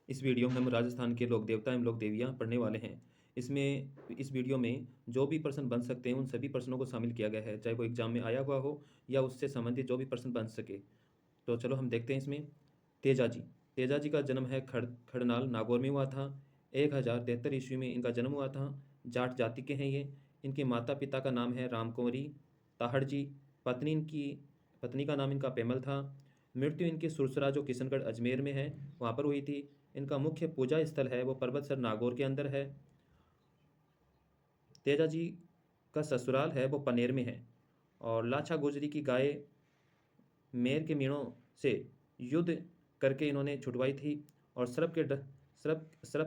इस वीडियो में हम राजस्थान के लोक देवता एवं लोक देवियाँ पढ़ने वाले हैं। इस वीडियो में जो भी प्रश्न बन सकते हैं उन सभी प्रश्नों को शामिल किया गया है, चाहे वो एग्जाम में आया हुआ हो या उससे संबंधित जो भी प्रश्न बन सके। तो चलो हम देखते हैं इसमें। तेजाजी तेजाजी का जन्म है खड़नाल नागौर में हुआ था। 1073 ईस्वी में इनका जन्म हुआ था। जाट जाति के हैं ये। इनके माता पिता का नाम है रामकुंवरी ताहड़ जी। पत्नी का नाम इनका पेमल था। मृत्यु इनकी सुरसरा जो किशनगढ़ अजमेर में है वहाँ पर हुई थी। इनका मुख्य पूजा स्थल है वो पर्वतसर नागौर के अंदर है। तेजाजी का ससुराल है वो पनेर में है। और लाछा गुजरी की गाय मेर के मीणों से युद्ध करके इन्होंने छुटवाई थी। और सरप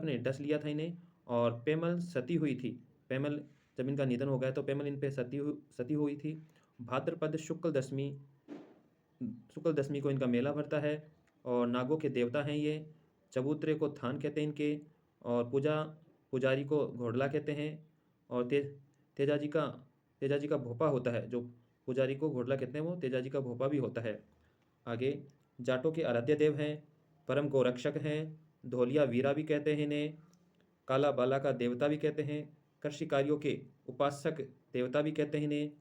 ने डस लिया था इन्हें। और पेमल सती हुई थी। पेमल जब इनका निधन हो गया तो पेमल इन पे सती हुई थी। भाद्रपद शुक्ल दशमी को इनका मेला भरता है। और नागों के देवता हैं ये। चबूतरे को थान कहते हैं इनके। और पुजारी को घोड़ला कहते हैं। और तेजाजी का तेजाजी का भोपा होता है, जो पुजारी को घोड़ला कहते हैं वो तेजाजी का भोपा भी होता है। आगे जाटों के आराध्य देव हैं, परम गोरक्षक हैं, धोलिया वीरा भी कहते हैं इन्हें, काला बाला का देवता भी कहते हैं, कृषि कार्यों के उपासक देवता भी कहते हैं इन्हें।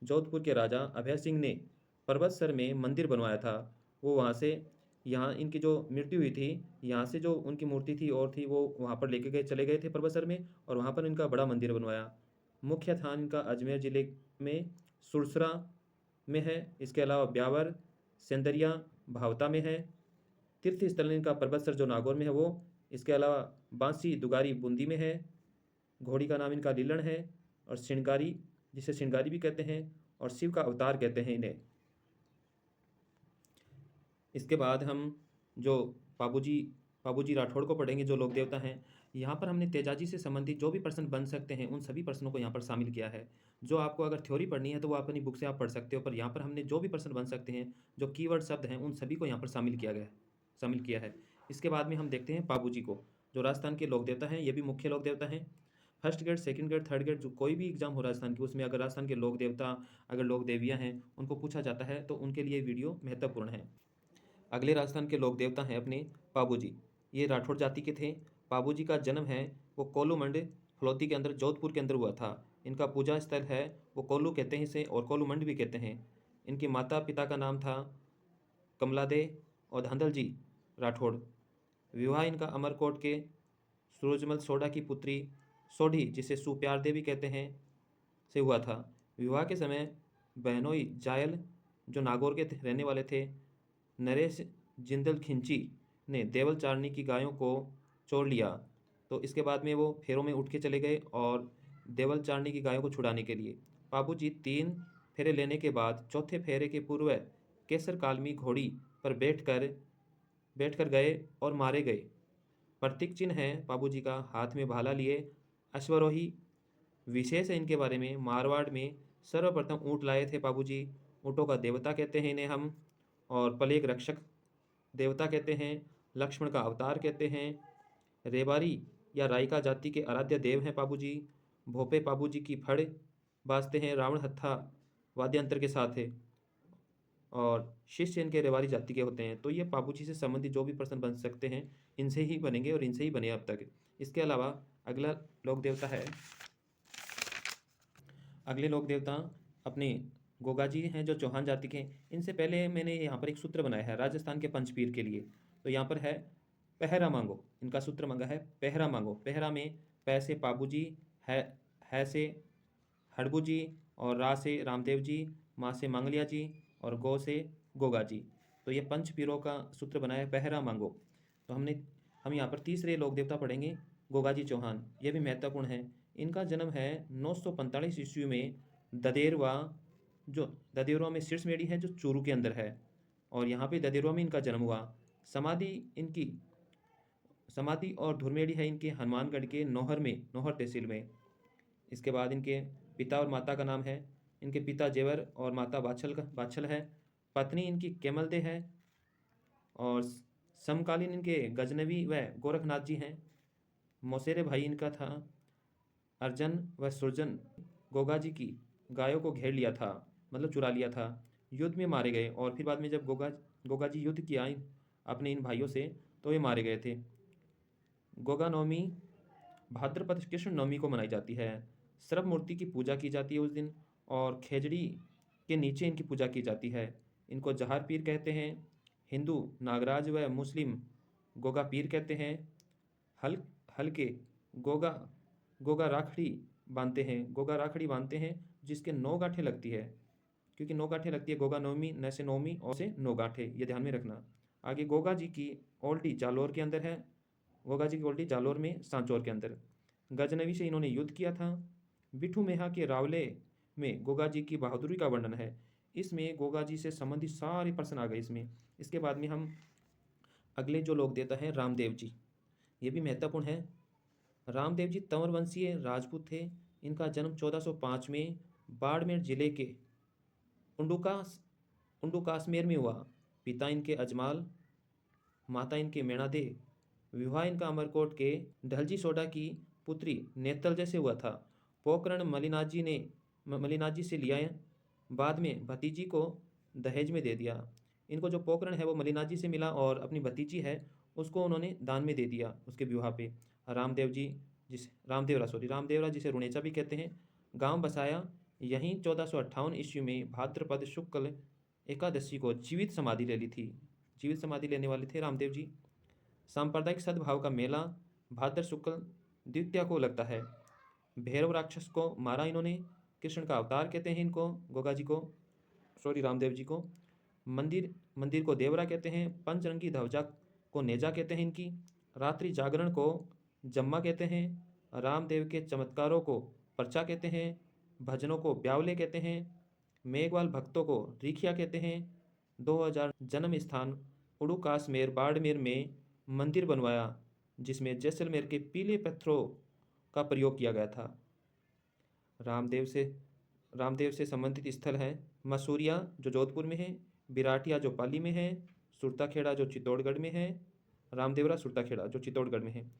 जोधपुर के राजा अभय सिंह ने पर्वतसर में मंदिर बनवाया था। वो वहाँ से यहाँ इनकी जो मृत्यु हुई थी, यहाँ से जो उनकी मूर्ति थी और थी वो वहाँ पर चले गए थे पर्वतसर में, और वहाँ पर इनका बड़ा मंदिर बनवाया। मुख्य स्थान इनका अजमेर जिले में सुरसरा में है। इसके अलावा ब्यावर सेंदरिया भावता में है। तीर्थ स्थल इनका पर्वतसर जो नागौर में है वो। इसके अलावा बांसी दुगारी बूंदी में है। घोड़ी का नाम इनका लीलन है। और श्रृंगारी, जिसे श्रृंगारी भी कहते हैं, और शिव का अवतार कहते हैं इन्हें। इसके बाद हम जो पाबूजी पाबूजी राठौड़ को पढ़ेंगे, जो लोक देवता हैं। यहाँ पर हमने तेजाजी से संबंधित जो भी प्रश्न बन सकते हैं उन सभी प्रश्नों को यहाँ पर शामिल किया है। जो आपको अगर थ्योरी पढ़नी है तो वो अपनी बुक से आप पढ़ सकते हो, पर यहाँ पर हमने जो भी प्रश्न बन सकते हैं, जो कीवर्ड शब्द हैं, उन सभी को यहाँ पर शामिल किया है। इसके बाद में हम देखते हैं पाबूजी को, जो राजस्थान के लोक देवता हैं। ये भी मुख्य लोक देवता हैं। First grade, second grade, third grade, जो कोई भी एग्जाम हो राजस्थान की, उसमें अगर राजस्थान के लोक देवता, अगर लोक देवियाँ हैं, उनको पूछा जाता है तो उनके लिए वीडियो महत्वपूर्ण है। अगले राजस्थान के लोक देवता हैं अपने पाबूजी। ये राठौड़ जाति के थे। पाबूजी का जन्म है वो कोलूमंड फलौती के अंदर, जोधपुर के अंदर हुआ था। इनका पूजा स्थल है वो कोल्लू कहते हैं इसे, और कोलूमंड भी कहते हैं। इनके माता पिता का नाम था कमलादे और धंधल जी राठौड़। विवाह इनका अमरकोट के सूरजमल सोडा की पुत्री सोढ़ी, जिसे सुप्यार देवी कहते हैं, से हुआ था। विवाह के समय बहनोई जायल, जो नागौर के रहने वाले थे, नरेश जिंदल खिंची ने देवल चारनी की गायों को चोर लिया। तो इसके बाद में वो फेरों में उठ के चले गए और देवल चारनी की गायों को छुड़ाने के लिए। बाबूजी 3 फेरे लेने के बाद चौथे फेरे के पूर्व केसर कालमी घोड़ी पर बैठकर गए और मारे गए। प्रतीक चिन्ह है बाबूजी का, हाथ में भाला लिए अश्वरोही। विशेष है इनके बारे में, मारवाड़ में सर्वप्रथम ऊँट लाए थे बाबूजी। ऊँटों का देवता कहते हैं इन्हें हम। और प्लेग रक्षक देवता कहते हैं। लक्ष्मण का अवतार कहते हैं। रेवारी या राइका जाति के आराध्य देव हैं बाबूजी। भोपे बाबूजी की फड़ बाजते हैं रावण हत्था वाद्य यंत्र के साथ है। और शिष्य इनके रेवारी जाति के होते हैं। तो ये बाबूजी से संबंधित जो भी प्रश्न बन सकते हैं इनसे ही बनेंगे, और इनसे ही बने अब तक। इसके अलावा अगला लोक देवता है, अगले लोक देवता अपने गोगा जी हैं, जो चौहान जाति के हैं। इनसे पहले मैंने यहाँ पर एक सूत्र बनाया है राजस्थान के पंचपीर के लिए। तो यहाँ पर है पहरा मांगो। इनका सूत्र मांगा है पहरा मांगो। पहरा में पै से पाबूजी, है से हड़बू जी, और रा से रामदेव जी, माँ से मांगलिया जी, और गौ से गोगा जी। तो ये पंचपीरों का सूत्र बनाया है पहरा मांगो। तो हम यहाँ पर तीसरे लोक देवता पढ़ेंगे, गोगा जी चौहान। ये भी महत्वपूर्ण है। इनका जन्म है 945 ईस्वी में ददेरवा में शीर्षमेड़ी है, जो चूरू के अंदर है। और यहाँ पे ददेरवा में इनका जन्म हुआ। समाधि इनकी समाधि और धुरमेड़ी है इनके हनुमानगढ़ के नौहर तहसील में। इसके बाद इनके पिता और माता का नाम है। इनके पिता जेवर और माता बाछल है। पत्नी इनकी केमलदे है। और समकालीन इनके गजनवी व गोरखनाथ जी हैं। मौसेरे भाई इनका था अर्जन व सुरजन। गोगा जी की गायों को घेर लिया था, मतलब चुरा लिया था। युद्ध में मारे गए, और फिर बाद में जब गोगा जी युद्ध किया अपने इन भाइयों से, तो ये मारे गए थे। गोगा नवमी भाद्रपद कृष्ण नवमी को मनाई जाती है। सर्प मूर्ति की पूजा की जाती है उस दिन, और खेजड़ी के नीचे इनकी पूजा की जाती है। इनको जहार पीर कहते हैं। हिंदू नागराज व मुस्लिम गोगा पीर कहते हैं। हल हल्के गोगा गोगा राखड़ी बांधते हैं, जिसके 9 गांठें लगती है, क्योंकि 9 गांठें लगती है। गोगा नवमी न से नवमी और से 9 गांठें, ये ध्यान में रखना। आगे गोगा जी की ओल्डी जालोर के अंदर है। गोगा जी की ओल्डी जालोर में सांचौर के अंदर। गजनवी से इन्होंने युद्ध किया था। बिठू मेहा के रावले में गोगा जी की बहादुरी का वर्णन है। इसमें गोगा जी से संबंधित सारे प्रश्न आ गए इसमें। इसके बाद में हम अगले जो लोक देवता है रामदेव जी, ये भी महत्वपूर्ण है। रामदेव जी तंवर वंशीय राजपूत थे। इनका जन्म 1405 में बाड़मेर जिले के उंडुकास उंडुकाश्मीर में हुआ। पिता इनके अजमाल, माता इनके मैणादे। विवाह इनका अमरकोट के ढलजी सोडा की पुत्री नेतलजे से हुआ था। पोकरण मलिनाजी से लिया है। बाद में भतीजी को दहेज में दे दिया। इनको जो पोकरण है वो मलिनाजी से मिला, और अपनी भतीजी है उसको उन्होंने दान में दे दिया उसके विवाह पे। रामदेवरा जिसे रुणेचा भी कहते हैं, गांव बसाया। यहीं 1458 ईस्वी में भाद्रपद शुक्ल एकादशी को जीवित समाधि ले ली थी। जीवित समाधि लेने वाले थे रामदेव जी। सांप्रदायिक सद्भाव का मेला भाद्र शुक्ल द्वितीया को लगता है। भैरव राक्षस को मारा इन्होंने। कृष्ण का अवतार कहते हैं इनको, गोगा जी को, रामदेव जी को। मंदिर को देवरा कहते हैं। पंचरंगी ध्वजा को नेजा कहते हैं इनकी। रात्रि जागरण को जम्मा कहते हैं। रामदेव के चमत्कारों को पर्चा कहते हैं। भजनों को ब्यावले कहते हैं। मेघवाल भक्तों को रिखिया कहते हैं। 2000 जन्म स्थान उड़ूकाश्मीर बाड़मेर में मंदिर बनवाया, जिसमें जैसलमेर के पीले पत्थरों का प्रयोग किया गया था। रामदेव से संबंधित स्थल है मसूरिया जो जोधपुर में है, बिराटिया जो पाली में है, सुरताखेड़ा जो चित्तौड़गढ़ में है, रामदेवरा सुरताखेड़ा जो चित्तौड़गढ़ में है,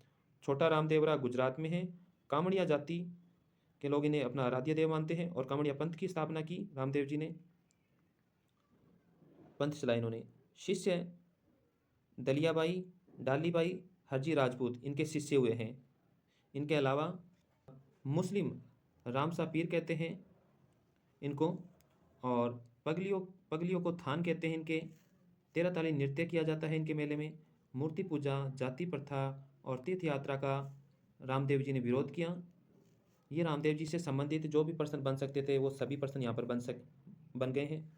छोटा रामदेवरा गुजरात में है। कामड़िया जाति के लोग इन्हें अपना आराध्य देव मानते हैं, और कामड़िया पंथ की स्थापना की रामदेव जी ने, पंथ चलाया इन्होंने। शिष्य दलियाबाई, डालीबाई, हरजी राजपूत इनके शिष्य हुए हैं। इनके अलावा मुस्लिम रामसा पीर कहते हैं इनको, और पगलियों को थान कहते हैं इनके। 13 ताली नृत्य किया जाता है इनके मेले में। मूर्ति पूजा, जाति प्रथा और तीर्थ यात्रा का रामदेव जी ने विरोध किया। ये रामदेव जी से संबंधित जो भी पर्सन बन सकते थे वो सभी पर्सन यहाँ पर बन गए हैं।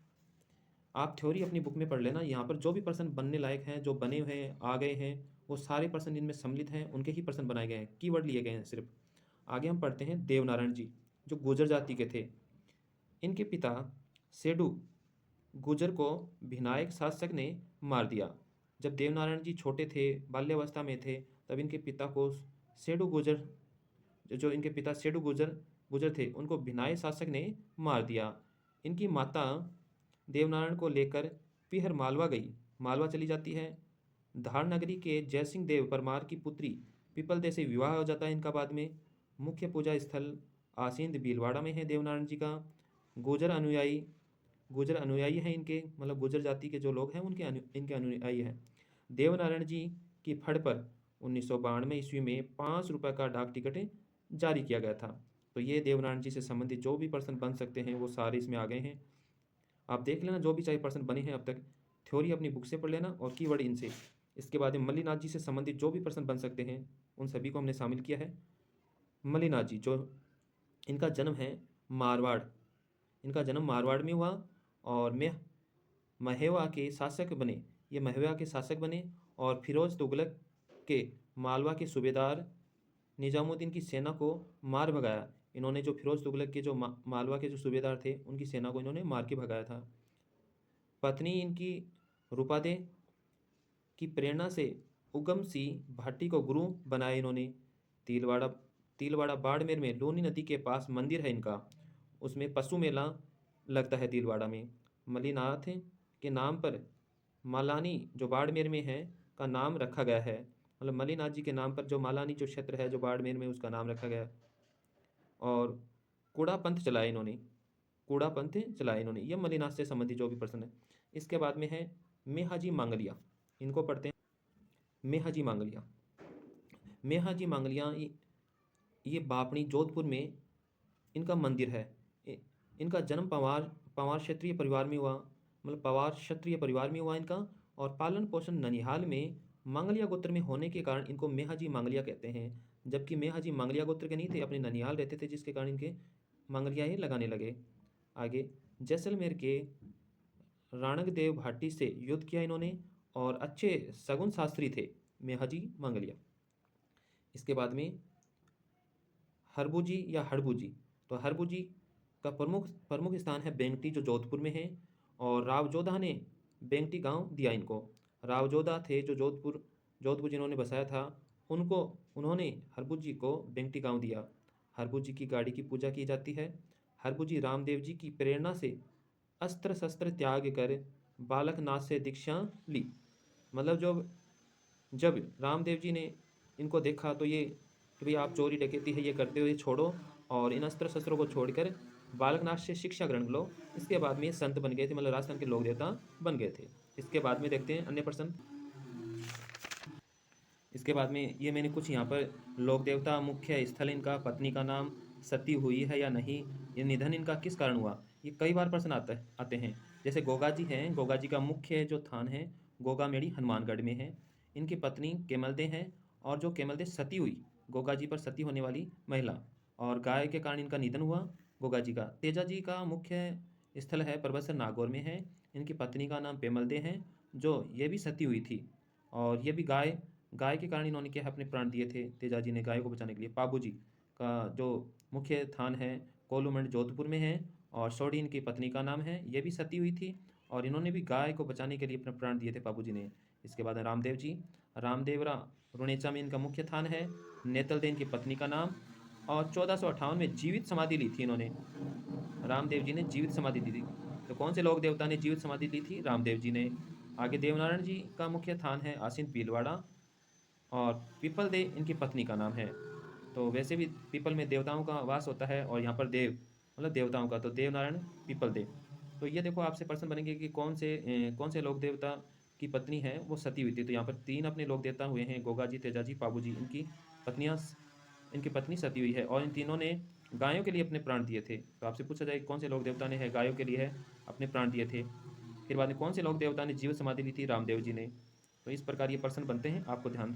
आप थ्योरी अपनी बुक में पढ़ लेना। यहाँ पर जो भी पर्सन बनने लायक हैं, जो बने हुए हैं, आ गए हैं, वो सारे पर्सन इनमें सम्मिलित हैं, उनके ही पर्सन बनाए गए हैं, कीवर्ड लिए गए हैं सिर्फ। आगे हम पढ़ते हैं देवनारायण जी, जो गुर्जर जाति के थे। इनके पिता सेडू गुर्जर को विनायक शासक ने मार दिया। जब देवनारायण जी छोटे थे, बाल्यावस्था में थे, तब इनके पिता को सेडू गुर्जर जो इनके पिता सेडू गुर्जर थे, उनको विनायक शासक ने मार दिया। इनकी माता देवनारायण को लेकर पीहर मालवा चली जाती है। धार नगरी के जयसिंह देव परमार की पुत्री पीपलदे से विवाह हो जाता है इनका बाद में। मुख्य पूजा स्थल आसींद भीलवाड़ा में है देवनारायण जी का। गुर्जर अनुयायी हैं इनके, मतलब गुर्जर जाति के जो लोग हैं इनके अनुयायी हैं। देवनारायण जी की फड़ पर 1992 ईस्वी में 5 रुपये का डाक टिकट जारी किया गया था। तो ये देवनारायण जी से संबंधित जो भी पर्सन बन सकते हैं वो सारे इसमें आ गए हैं। आप देख लेना जो भी चाहे पर्सन बने हैं अब तक, थ्योरी अपनी बुक से पढ़ लेना और कीवर्ड इनसे। इसके बाद में मल्लीनाथ जी से संबंधित जो भी पर्सन बन सकते हैं उन सभी को हमने शामिल किया है। मल्लीनाथ जी जो इनका जन्म है मारवाड़, इनका जन्म मारवाड़ में हुआ, और महेवा के शासक बने। ये महेवा के शासक बने और फिरोज तुगलक के मालवा के सूबेदार निजामुद्दीन की सेना को मार भगाया। इन्होंने जो फिरोज तुगलक के जो मालवा के जो सूबेदार थे उनकी सेना को इन्होंने मार के भगाया था। पत्नी इनकी रूपादे की प्रेरणा से उगम सिंह भाटी को गुरु बनाया इन्होंने। तिलवाड़ा बाड़मेर में लूनी नदी के पास मंदिर है इनका, उसमें पशु मेला लगता है तिलवाड़ा में। मलिनाथ के नाम पर मालानी जो बाड़मेर में है का नाम रखा गया है, मतलब मलिनाथ जी के नाम पर जो मालानी जो क्षेत्र है जो बाड़मेर में उसका नाम रखा गया है। और कूड़ा पंथ चलाया इन्होंने। यह मलिनाथ से संबंधित जो भी पर्सन है। इसके बाद में है मेहाजी मांगलिया, इनको पढ़ते हैं मेहाजी मांगलिया। मेहाजी मांगलिया ये बापणी जोधपुर में इनका मंदिर है। इनका जन्म पवार पवार क्षत्रिय परिवार में हुआ, मतलब पवार क्षत्रिय परिवार में हुआ इनका। और पालन पोषण ननिहाल में मांगलिया गोत्र में होने के कारण इनको मेहाजी मांगलिया कहते हैं। जबकि मेहाजी मांगलिया गोत्र के नहीं थे, अपने ननिहाल रहते थे, जिसके कारण इनके मांगलिया ही लगाने लगे। आगे जैसलमेर के राणकदेव भाटी से युद्ध किया इन्होंने और अच्छे सगुन शास्त्री थे मेहाजी मांगलिया। इसके बाद में हरबुजी या हड़बुजी, तो हरबुजी का प्रमुख प्रमुख स्थान है बेंगटी, जो जोधपुर में है। और रावजोधा ने बेंगटी गांव दिया इनको। रावजोधा थे जो जोधपुर जिन्होंने बसाया था, उनको उन्होंने हरबुजी को बेंगटी गांव दिया। हरबुजी की गाड़ी की पूजा की जाती है। हरबुजी रामदेव जी की प्रेरणा से अस्त्र शस्त्र त्याग कर बालकनाथ से दीक्षा ली। मतलब जब रामदेव जी ने इनको देखा तो ये कि भाई आप चोरी डकैती है ये करते हुए छोड़ो और इन अस्त्र शस्त्रों को छोड़कर बालकनाथ से शिक्षा ग्रहण लो। इसके बाद में ये संत बन गए थे, मतलब राजस्थान के लोक देवता बन गए थे। इसके बाद में देखते हैं अन्य प्रश्न। इसके बाद में ये मैंने कुछ यहाँ पर लोक देवता मुख्य स्थल इनका, पत्नी का नाम, सती हुई है या नहीं, ये निधन इनका किस कारण हुआ, ये कई बार प्रश्न आते हैं। जैसे गोगा जी हैं, गोगा जी का मुख्य जो थान है गोगामेड़ी हनुमानगढ़ में है। इनकी पत्नी केमलदे हैं, और जो केमलदे सती हुई, गोगा जी पर सती होने वाली महिला, और गाय के कारण इनका निधन हुआ गोगा जी का। तेजा जी का मुख्य स्थल है परबतसर नागौर में है। इनकी पत्नी का नाम पेमलदे हैं, जो ये भी सती हुई थी, और ये भी गाय गाय के कारण इन्होंने क्या है अपने प्राण दिए थे। तेजाजी ने गाय को बचाने के लिए। पाबू जी का जो मुख्य थान है कोलूमंड जोधपुर में है, और सोडी इनकी पत्नी का नाम है, ये भी सती हुई थी, और इन्होंने भी गाय को बचाने के लिए अपने प्राण दिए थे पाबू जी ने। इसके बाद है रामदेव जी, रामदेवरा रुणेचा में इनका मुख्य थान है। नेतलदे इनकी पत्नी का नाम, और 1458 में जीवित समाधि ली थी इन्होंने। रामदेव जी ने जीवित समाधि ली थी। तो कौन से लोक देवता ने जीवित समाधि ली थी, रामदेव जी ने। आगे देवनारायण जी का मुख्य थान है आसिंद भीलवाड़ा, और पीपल दे इनकी पत्नी का नाम है। तो वैसे भी पीपल में देवताओं का वास होता है, और यहाँ पर देव मतलब देवताओं का, तो देवनारायण पीपल दे। तो ये देखो आपसे प्रश्न बनेंगे कि कौन से लोक देवता की पत्नी है वो सती हुई थी। तो यहाँ पर तीन अपने लोक देवता हुए हैं, गोगा जी, तेजा जी, पाबू जी। पत्नियाँ इनकी पत्नी सती हुई है, और इन तीनों ने गायों के लिए अपने प्राण दिए थे। तो आपसे पूछा जाए कौन से लोक देवता ने है गायों के लिए है अपने प्राण दिए थे। फिर बाद में कौन से लोक देवता ने जीवित समाधि ली थी, रामदेव जी ने। तो इस प्रकार ये प्रश्न बनते हैं, आपको ध्यान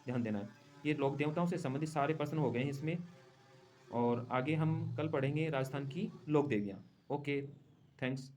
ध्यान देना है। ये लोक देवताओं से संबंधित सारे प्रश्न हो गए हैं इसमें, और आगे हम कल पढ़ेंगे राजस्थान की लोक देवियाँ। Okay, thanks.